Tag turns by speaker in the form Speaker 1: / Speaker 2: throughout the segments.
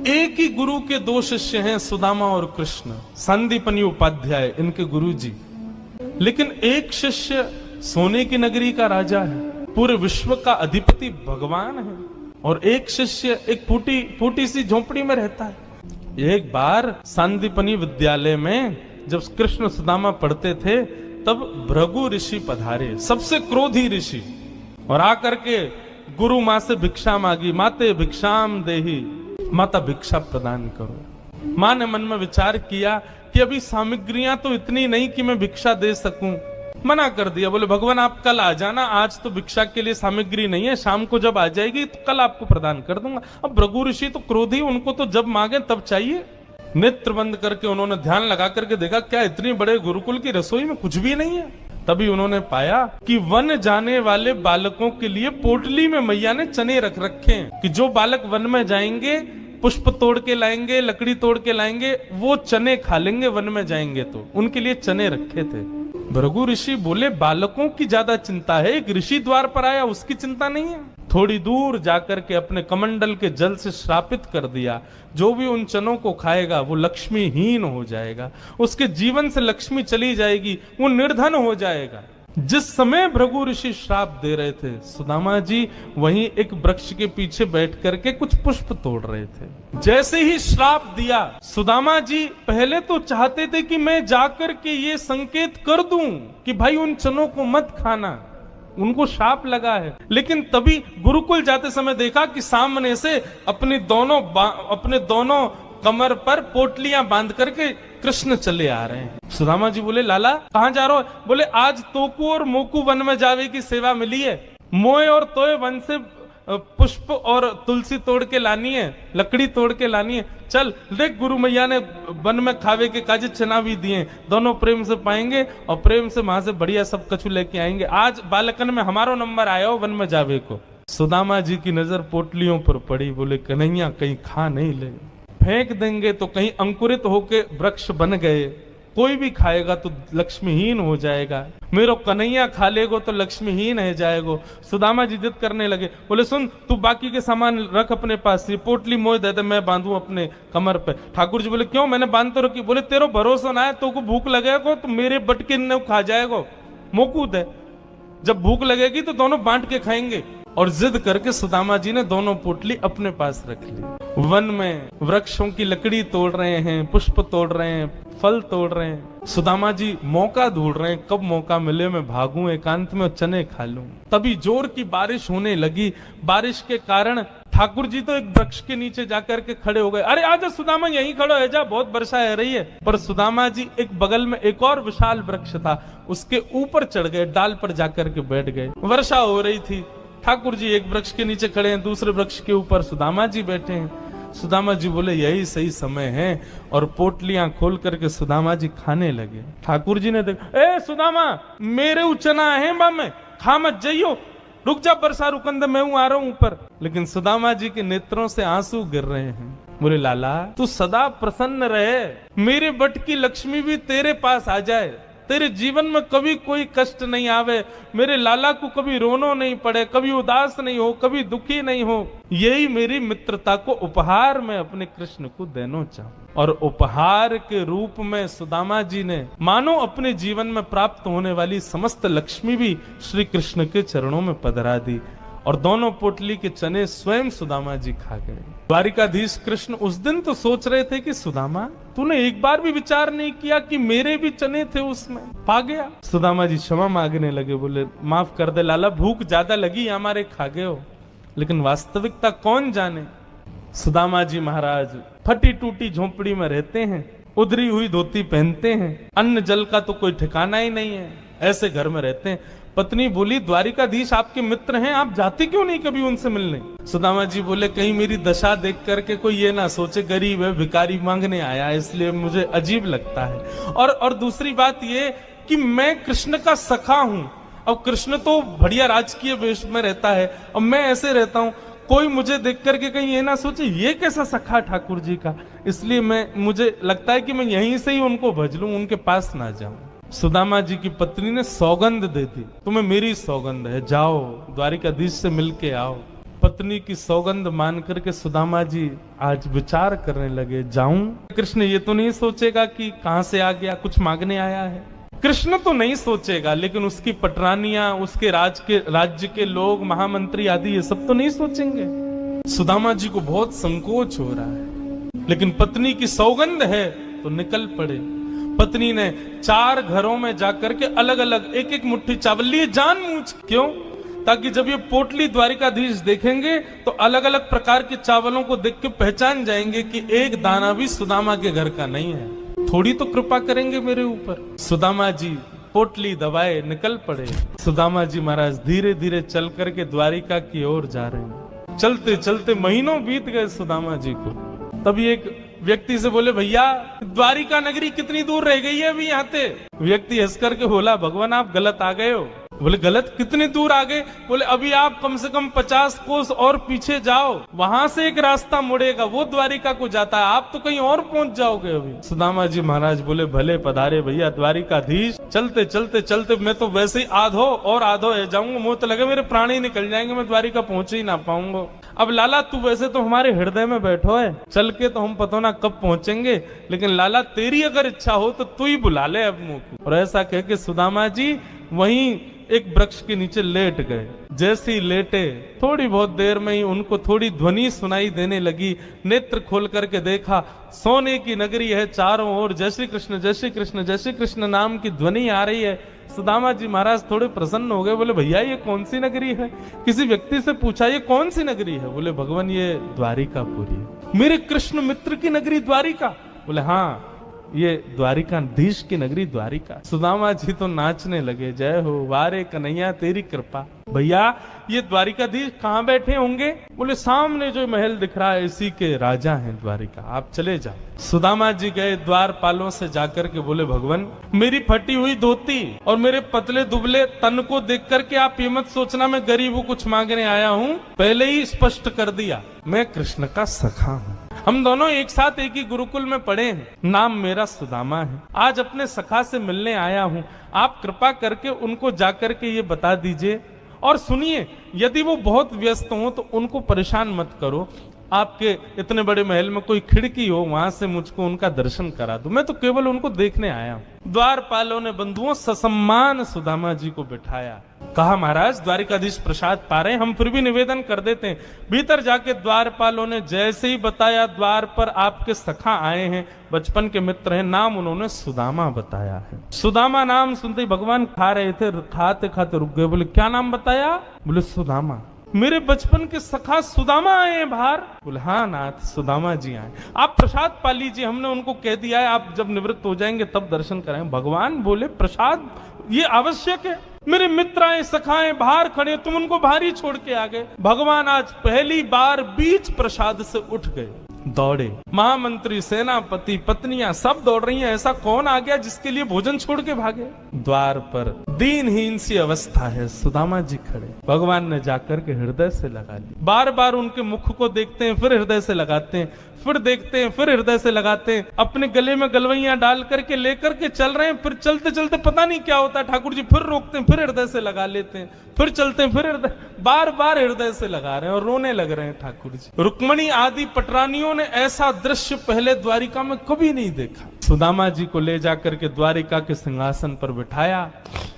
Speaker 1: एक ही गुरु के दो शिष्य हैं, सुदामा और कृष्ण, संदीपनी उपाध्याय इनके गुरु जी। लेकिन एक शिष्य सोने की नगरी का राजा है, पूरे विश्व का अधिपति भगवान है, और एक शिष्य एक फूटी सी झोपड़ी में रहता है। एक बार संदीपनी विद्यालय में जब कृष्ण सुदामा पढ़ते थे तब भृगु ऋषि पधारे, सबसे क्रोधी ऋषि, और आकर के गुरु माँ से भिक्षा मांगी। माते भिक्षाम देही, माता भिक्षा प्रदान करो। माँ ने मन में विचार किया कि अभी सामग्रियां तो इतनी नहीं कि मैं भिक्षा दे सकूं, मना कर दिया। बोले भगवान आप कल आ जाना, आज तो भिक्षा के लिए सामग्री नहीं है, शाम को जब आ जाएगी तो कल आपको प्रदान कर दूंगा। अब भृगु ऋषि तो क्रोधी, उनको तो जब मांगे तब चाहिए। नेत्र बंद करके उन्होंने ध्यान लगा करके देखा, क्या इतनी बड़े गुरुकुल की रसोई में कुछ भी नहीं है। तभी उन्होंने पाया कि वन जाने वाले बालकों के लिए पोटली में मैया ने चने रख रखे हैं, कि जो बालक वन में जाएंगे पुष्प तोड़ के लाएंगे, लकड़ी तोड़ के लाएंगे, वो चने खा लेंगे वन में जाएंगे तो, उनके लिए चने रखे थे। भृगु ऋषि बोले बालकों की ज्यादा चिंता है, एक ऋषि द्वार पर आया उसकी चिंता नहीं है। थोड़ी दूर जाकर के अपने कमंडल के जल से श्रापित कर दिया, जो भी उन चनों को खाएगा वो लक्ष्मीहीन हो जाएगा, उसके जीवन से लक्ष्मी चली जाएगी, वो निर्धन हो जाएगा। जिस समय भृगु ऋषि श्राप दे रहे थे, सुदामा जी वहीं एक वृक्ष के पीछे बैठ करके कुछ पुष्प तोड़ रहे थे। जैसे ही श्राप दिया, सुदामा जी पहले तो चाहते थे कि मैं जाकर के ये संकेत कर दूं कि भाई उन चनों को मत खाना, उनको शाप लगा है। लेकिन तभी गुरुकुल जाते समय देखा कि सामने से अपने दोनों कमर पर पोटलियां बांध करके कृष्ण चले आ रहे हैं। सुदामा जी बोले लाला कहां जा रहे हो? बोले आज तोकू और मोकू वन में जावे की सेवा मिली है, मोए और तोए वन से पुष्प और तुलसी तोड़ के लानी है, लकड़ी तोड़ के लानी है। चल देख गुरु मैया ने वन में खावे के काजे चना भी दिए, दोनों प्रेम से पाएंगे और प्रेम से वहां से बढ़िया सब कछु लेके आएंगे। आज बालकन में हमारो नंबर आया हो वन में जावे को। सुदामा जी की नजर पोटलियों पर पड़ी, बोले कन्हैया कहीं खा नहीं ले, फेंक देंगे तो कहीं अंकुरित होके वृक्ष बन गए, कोई भी खाएगा तो लक्ष्मीहीन हो जाएगा, मेरो कन्हैया खा लेगो तो लक्ष्मीहीन है जाएगो। सुदामा जी जिद करने लगे, बोले सुन तू बाकी के सामान रख अपने पास, ये पोटली मोह दे दे मैं बांधू अपने कमर पे। ठाकुर जी बोले क्यों, मैंने बांध तो रखी। बोले तेरो भरोसा ना है, तो को भूख लगेगा तो मेरे बटके न खा जाएगो, मोकू दे, जब भूख लगेगी तो दोनों बांट के खाएंगे। और जिद करके सुदामा जी ने दोनों पोटली अपने पास रख ली। वन में वृक्षों की लकड़ी तोड़ रहे हैं, पुष्प तोड़ रहे हैं, फल तोड़ रहे हैं। सुदामा जी मौका ढूंढ रहे हैं, कब मौका मिले मैं भागूं एकांत में चने खा लूं। तभी जोर की बारिश होने लगी। बारिश के कारण ठाकुर जी तो एक वृक्ष के नीचे जाकर के खड़े हो गए। अरे आजा सुदामा यहीं खड़ो है जा, बहुत वर्षा है रही है। पर सुदामा जी एक बगल में एक और विशाल वृक्ष था, उसके ऊपर चढ़ गए, डाल पर जाकर के बैठ गए। वर्षा हो रही थी, ठाकुर जी एक वृक्ष के नीचे खड़े हैं, दूसरे वृक्ष के ऊपर सुदामा जी बैठे हैं। सुदामा जी बोले यही सही समय है, और पोटलियां खोल करके सुदामा जी खाने लगे। ठाकुर जी ने देखा, ए सुदामा मेरे उचना है में खा मत जाइयो, रुक जा बरसा रुकंद मैं हूं आ रहा हूं ऊपर। लेकिन सुदामा जी के नेत्रों से आंसू गिर रहे हैं। बोले लाला तू सदा प्रसन्न रहे, मेरे बट की लक्ष्मी भी तेरे पास आ जाए, तेरे जीवन में कभी कोई कष्ट नहीं आवे, मेरे लाला को कभी रोनो नहीं पड़े, कभी उदास नहीं हो, कभी दुखी नहीं हो, यही मेरी मित्रता को उपहार में अपने कृष्ण को देना चाहूं। और उपहार के रूप में सुदामा जी ने मानो अपने जीवन में प्राप्त होने वाली समस्त लक्ष्मी भी श्री कृष्ण के चरणों में पधरा दी, और दोनों पोटली के चने स्वयं सुदामा जी खा गए। द्वारिकाधीश कृष्ण उस दिन तो सोच रहे थे कि सुदामा तूने एक बार भी विचार नहीं किया कि मेरे भी चने थे उसमें, पा गया। सुदामा जी क्षमा मांगने लगे, बोले माफ कर दे लाला, भूख ज्यादा लगी हमारे, खा गए हो, लेकिन वास्तविकता कौन जाने। सुदामा जी महाराज फटी टूटी झोंपड़ी में रहते हैं, उधरी हुई धोती पहनते हैं, अन्न जल का तो कोई ठिकाना ही नहीं है, ऐसे घर में रहते हैं। पत्नी बोली द्वारिकाधीश आपके मित्र हैं, आप जाते क्यों नहीं कभी उनसे मिलने? सुदामा जी बोले कहीं मेरी दशा देख करके कोई ये ना सोचे गरीब है, भिखारी मांगने आया, इसलिए मुझे अजीब लगता है। और दूसरी बात ये कि मैं कृष्ण का सखा हूं, अब कृष्ण तो बढ़िया राजकीय वेश में रहता है, अब मैं ऐसे रहता हूं, कोई मुझे देख करके कहीं ये ना सोचे ये कैसा सखा ठाकुर जी का, इसलिए मुझे लगता है कि मैं यहीं से ही उनको भज लूं, उनके पास ना जाऊं। सुदामा जी की पत्नी ने सौगंध दे दी, तुम्हें मेरी सौगंध है, जाओ द्वारिकाधीश से मिलके आओ। पत्नी की सौगंध मान करके सुदामा जी आज विचार करने लगे, जाऊं? कृष्ण ये तो नहीं सोचेगा कि कहां से आ गया, कुछ मांगने आया है। कृष्ण तो नहीं सोचेगा, लेकिन उसकी पटरानियां, उसके राज्य के लोग, महामंत्री आदि, ये सब तो नहीं सोचेंगे। सुदामा जी को बहुत संकोच हो रहा है, लेकिन पत्नी की सौगंध है तो निकल पड़े। पत्नी ने 4 घरों में जाकर के अलग अलग एक एक मुट्ठी चावल लिए, जानबूझ। क्यों? ताकि जब ये पोटली द्वारिकाधीश देखेंगे तो अलग अलग प्रकार के चावलों को देख के पहचान जाएंगे कि एक दाना भी सुदामा के घर का नहीं है। थोड़ी तो कृपा करेंगे मेरे ऊपर। सुदामा जी पोटली दबाए निकल पड़े। सुदामा जी महाराज धीरे धीरे चल करके द्वारिका की ओर जा रहे हैं। चलते चलते महीनों बीत गए सुदामा जी को। तभी एक व्यक्ति से बोले, भैया द्वारिका नगरी कितनी दूर रह गई है अभी यहाँ से? व्यक्ति हंस करके बोला, भगवान आप गलत आ गए हो। बोले गलत? कितनी दूर आ गए? बोले अभी आप कम से कम 50 कोस और पीछे जाओ, वहां से एक रास्ता मुड़ेगा, वो द्वारिका को जाता है, आप तो कहीं और पहुंच जाओगे अभी। सुदामा जी महाराज बोले, भले पधारे भैया द्वारिकाधीश। चलते चलते चलते मैं तो वैसे ही आधो जाऊंगा, मुंह तो लगे मेरे प्राण ही निकल जाएंगे, मैं द्वारिका पहुंच ही ना पाऊंगा। अब लाला तू वैसे तो हमारे हृदय में बैठो है, चल के तो हम पता ना कब पहुंचेंगे, लेकिन लाला तेरी अगर इच्छा हो तो तू ही बुला ले अब मुंह को। और ऐसा कह के सुदामा जी वहीं एक वृक्ष के नीचे लेट गए। जैसे ही लेटे थोड़ी बहुत देर में ही उनको थोड़ी ध्वनि सुनाई देने लगी। नेत्र खोल करके देखा, सोने की नगरी है, चारों ओर जय श्री कृष्ण जय श्री कृष्ण जय श्री कृष्ण नाम की ध्वनि आ रही है। सुदामा जी महाराज थोड़े प्रसन्न हो गए। बोले भैया ये कौन सी नगरी है? किसी व्यक्ति से पूछा ये कौन सी नगरी है? बोले भगवान ये द्वारिकापुरी है। मेरे कृष्ण मित्र की नगरी द्वारिका? बोले हाँ ये द्वारिकाधीश की नगरी द्वारिका। सुदामा जी तो नाचने लगे, जय हो वारे कन्हैया तेरी कृपा। भैया ये द्वारिकाधीश कहाँ बैठे होंगे? बोले सामने जो महल दिख रहा है इसी के राजा हैं द्वारिका, आप चले जाओ। सुदामा जी गए द्वारपालों से जाकर के बोले, भगवान मेरी फटी हुई धोती और मेरे पतले दुबले तन को देख करके आप ये मत सोचना मैं गरीब हूँ कुछ मांगने आया हूँ। पहले ही स्पष्ट कर दिया, मैं कृष्ण का सखा हूँ। हम दोनों एक साथ एक ही गुरुकुल में पढ़े हैं, नाम मेरा सुदामा है। आज अपने सखा से मिलने आया हूँ, आप कृपा करके उनको जाकर के ये बता दीजिए। और सुनिए, यदि वो बहुत व्यस्त हो तो उनको परेशान मत करो, आपके इतने बड़े महल में कोई खिड़की हो वहां से मुझको उनका दर्शन करा दो, मैं तो केवल उनको देखने आया हूं। द्वारपालों ने बंधुओं ससम्मान सुदामा जी को बिठाया। कहा महाराज द्वारिकाधीश प्रसाद पा रहे, हम फिर भी निवेदन कर देते हैं। भीतर जाके द्वारपालों ने जैसे ही बताया, द्वार पर आपके सखा आए हैं, बचपन के मित्र हैं, नाम उन्होंने सुदामा बताया है। सुदामा नाम सुनते ही भगवान खा रहे थे, खाते खाते रुक गए। बोले क्या नाम बताया? बोले सुदामा। मेरे बचपन के सखा सुदामा आए हैं बाहर? बोले हाँ नाथ सुदामा जी आए। आप प्रसाद पा लीजिए, हमने उनको कह दिया है आप जब निवृत्त हो जाएंगे तब दर्शन करें। भगवान बोले प्रसाद ये आवश्यक है, मेरे मित्र आए सखाए बाहर खड़े, तुम उनको बाहर ही छोड़ के आ गए। भगवान आज पहली बार बीच प्रसाद से उठ गए, दौड़े। महामंत्री, सेनापति, पत्नियां सब दौड़ रही हैं। ऐसा कौन आ गया जिसके लिए भोजन छोड़ के भागे? द्वार पर दीनहीन सी अवस्था है, सुदामा जी खड़े। भगवान ने जाकर के हृदय से लगा ली। बार बार उनके मुख को देखते हैं, फिर हृदय से लगाते हैं, फिर देखते हैं, फिर हृदय से लगाते हैं। अपने गले में गलवैयां डाल करके लेकर के चल रहे हैं। फिर चलते चलते पता नहीं क्या होता है, ठाकुर जी फिर रोकते हैं, फिर हृदय से लगा लेते हैं, फिर चलते हैं, फिर हृदय, बार बार हृदय से लगा रहे हैं और रोने लग रहे हैं ठाकुर जी। रुक्मणी आदि पटरानियों ने ऐसा दृश्य पहले द्वारिका में कभी नहीं देखा। सुदामा जी को ले जाकर के द्वारिका के सिंहासन पर बिठाया।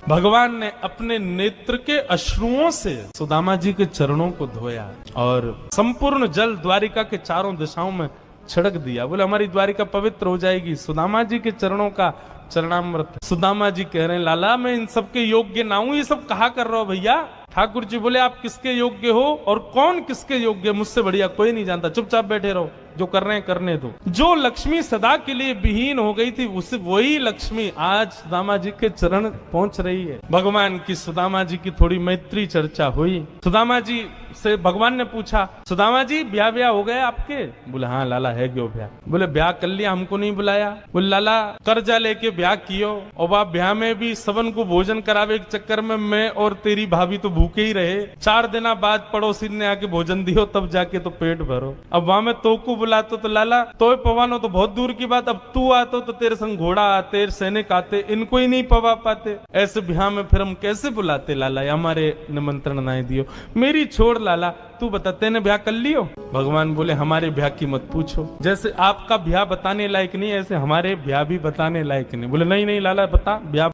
Speaker 1: भगवान ने अपने नेत्र के अश्रुओं से सुदामा जी के चरणों को धोया और संपूर्ण जल द्वारिका के चारों दिशाओं में छिड़क दिया। बोले हमारी द्वारिका पवित्र हो जाएगी सुदामा जी के चरणों का चरणामृत। सुदामा जी कह रहे हैं लाला मैं इन सबके योग्य ना हूं, ये सब कहा कर रहा हो भैया? ठाकुर जी बोले आप किसके योग्य हो और कौन किसके योग्य? मुझसे बढ़िया कोई नहीं जानता, चुपचाप बैठे रहो, जो कर रहे हैं करने दो। जो लक्ष्मी सदा के लिए विहीन हो गई थी उसे वही लक्ष्मी आज सुदामा जी के चरण पहुंच रही है। भगवान की सुदामा जी की थोड़ी मैत्री चर्चा हुई। सुदामा जी से भगवान ने पूछा सुदामा जी ब्याह हो गया आपके? बोले हाँ लाला है क्यों ब्याह? बोले ब्याह कर लिया, हमको नहीं बुलाया? बोले लाला कर्जा लेके ब्याह कियो और बाप ब्याह में भी सबन को भोजन करावे के चक्कर में मैं और तेरी भाभी तो भूखे ही रहे। 4 दिन बाद पड़ोसी ने आके भोजन दियो तब जाके तो पेट भरो। अब वहां में तो को बुलाते तो लाला तो पवानो तो बहुत दूर की बात, अब तू आतो तो तेरे संग घोड़ा आते, सैनिक आते, इनको ही नहीं पवा पाते, ऐसे ब्याह में फिर हम कैसे बुलाते लाला, हमारे निमंत्रण ना दियो। मेरी छोड़ लाला, तू बता तेने ब्याह कर लियो? भगवान बोले हमारे ब्याह की मत पूछो, जैसे आपका ब्याह बताने लायक नहीं ऐसे हमारे ब्याह भी बताने लायक नहीं। बोले नहीं नहीं लाला बता ब्याह